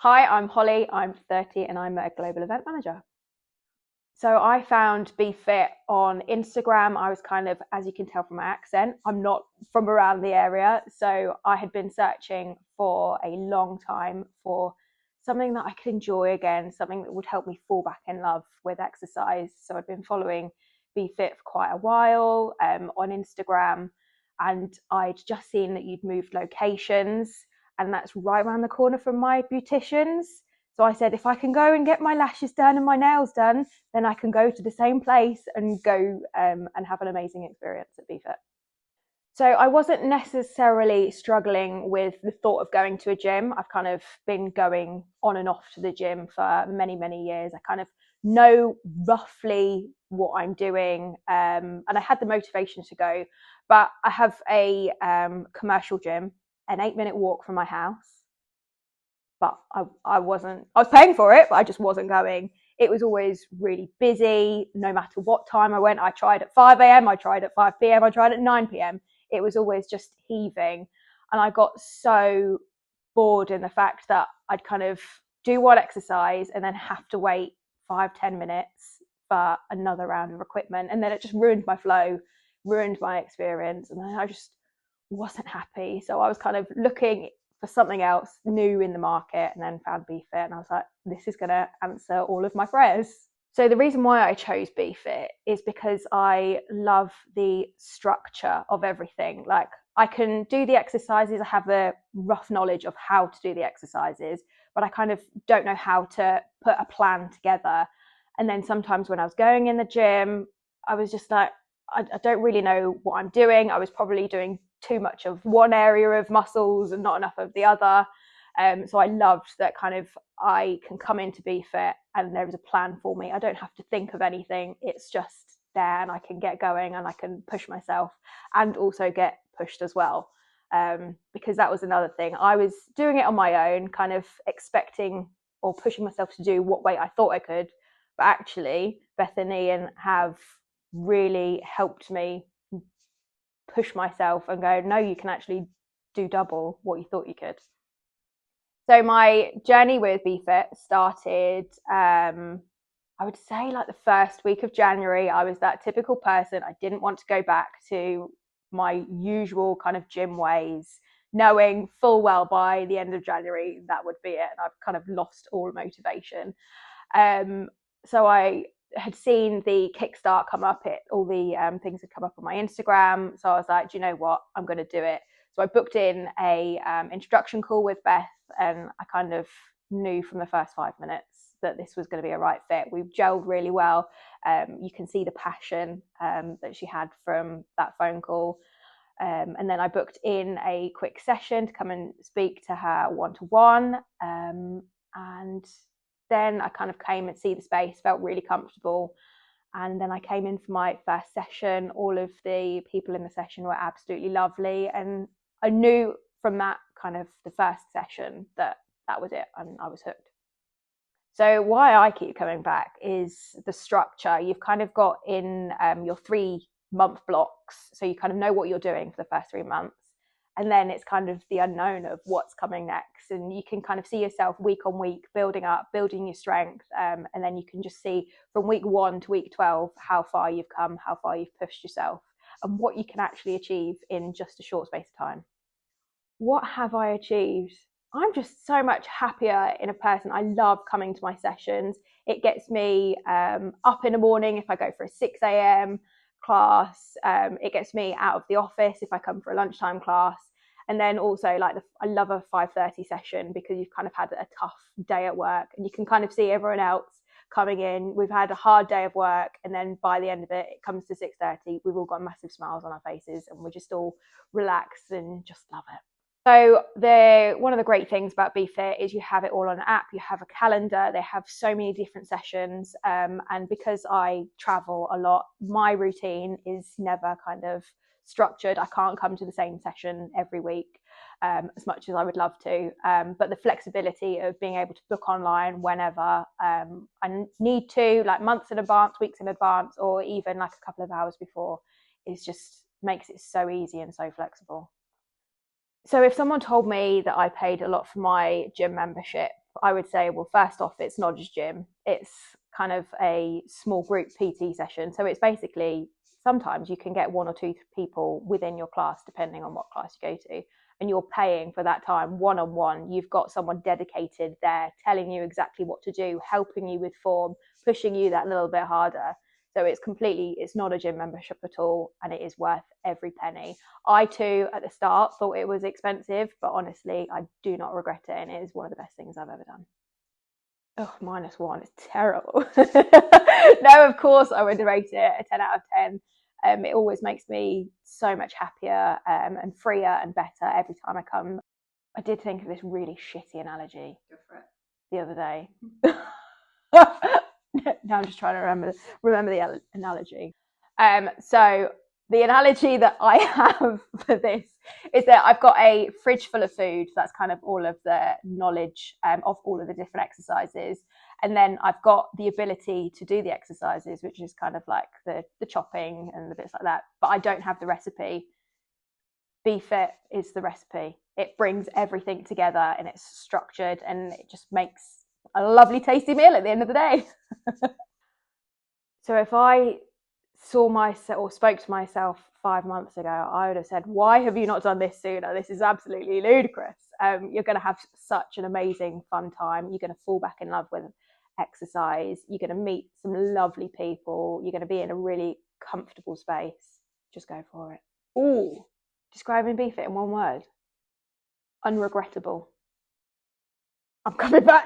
Hi, I'm Holly, I'm 30 and I'm a global event manager. So I found BFIT on Instagram. I was kind of, as you can tell from my accent, I'm not from around the area. So I had been searching for a long time for something that I could enjoy again, something that would help me fall back in love with exercise. So I'd been following BFIT for quite a while on Instagram, and I'd just seen that you'd moved locations, and that's right around the corner from my beautician's. So I said, if I can go and get my lashes done and my nails done, then I can go to the same place and go and have an amazing experience at BFIT. So I wasn't necessarily struggling with the thought of going to a gym. I've kind of been going on and off to the gym for many, many years. I kind of know roughly what I'm doing, and I had the motivation to go. But I have a commercial gym, an 8-minute walk from my house. But I was paying for it, but I just wasn't going. It was always really busy, no matter what time I went. I tried at 5 a.m, I tried at 5 p.m, I tried at 9 p.m. It was always just heaving. And I got so bored in the fact that I'd kind of do one exercise and then have to wait 5-10 minutes for another round of equipment. And then it just ruined my flow, ruined my experience. And I just wasn't happy. So I was kind of looking for something else new in the market, and then found BFIT, and I was like, this is going to answer all of my prayers. So the reason why I chose BFIT is because I love the structure of everything. Like, I can do the exercises, I have a rough knowledge of how to do the exercises, but I kind of don't know how to put a plan together. And then sometimes when I was going in the gym, I was just like, I don't really know what I'm doing. I was probably doing too much of one area of muscles and not enough of the other. So I loved that kind of I can come into BFIT and there is a plan for me. I don't have to think of anything. It's just there, and I can get going and I can push myself and also get pushed as well. Because that was another thing. I was doing it on my own, kind of expecting or pushing myself to do what weight I thought I could. But actually, Beth and Ian have really helped me push myself and go, no, you can actually do double what you thought you could. So my journey with BFIT started, I would say, like the first week of January. I was that typical person. I didn't want to go back to my usual kind of gym ways, knowing full well by the end of January that would be it, and I've kind of lost all motivation. So I had seen the Kickstart come up, all the things had come up on my Instagram. So I was like, do you know what? I'm going to do it. So I booked in a introduction call with Beth, and I kind of knew from the first 5 minutes that this was going to be a right fit. We've gelled really well. You can see the passion that she had from that phone call. And then I booked in a quick session to come and speak to her one-to-one. And then I kind of came and see the space, felt really comfortable. And then I came in for my first session. All of the people in the session were absolutely lovely. And I knew from that kind of the first session that was it, and I was hooked. So why I keep coming back is the structure. You've kind of got in your 3-month blocks. So you kind of know what you're doing for the first 3 months. And then it's kind of the unknown of what's coming next. And you can kind of see yourself week on week building up, building your strength. And then you can just see from week 1 to week 12 how far you've come, how far you've pushed yourself, and what you can actually achieve in just a short space of time. What have I achieved? I'm just so much happier in a person. I love coming to my sessions. It gets me up in the morning if I go for a 6 a.m. class. It gets me out of the office if I come for a lunchtime class. And then also, like, I love a 5:30 session because you've kind of had a tough day at work and you can kind of see everyone else coming in. We've had a hard day of work, and then by the end of it, it comes to 6:30. We've all got massive smiles on our faces and we're just all relaxed and just love it. So one of the great things about BFIT is you have it all on an app, you have a calendar, they have so many different sessions. And because I travel a lot, my routine is never kind of structured. I can't come to the same session every week as much as I would love to. But the flexibility of being able to book online whenever I need to, like months in advance, weeks in advance, or even like a couple of hours before, is just makes it so easy and so flexible. So if someone told me that I paid a lot for my gym membership, I would say, well, first off, it's not just gym. It's kind of a small group PT session. So it's basically, sometimes you can get 1 or 2 people within your class, depending on what class you go to, and you're paying for that time one-on-one. You've got someone dedicated there telling you exactly what to do, helping you with form, pushing you that little bit harder. So it's not a gym membership at all, and it is worth every penny. I too, at the start, thought it was expensive, but honestly, I do not regret it, and it is one of the best things I've ever done. Oh, -1, it's terrible. No, of course I would rate it a 10 out of 10. It always makes me so much happier and freer and better every time I come. I did think of this really shitty analogy the other day. Now I'm just trying to remember the analogy. So the analogy that I have for this is that I've got a fridge full of food. That's kind of all of the knowledge of all of the different exercises. And then I've got the ability to do the exercises, which is kind of like the chopping and the bits like that. But I don't have the recipe. BFIT is the recipe. It brings everything together and it's structured, and it just makes a lovely tasty meal at the end of the day. So if I saw myself or spoke to myself 5 months ago, I would have said, why have you not done this sooner? This is absolutely ludicrous. You're going to have such an amazing fun time. You're going to fall back in love with exercise. You're going to meet some lovely people. You're going to be in a really comfortable space. Just go for it. Ooh, describing BFIT in one word. Unregrettable. I'm coming back.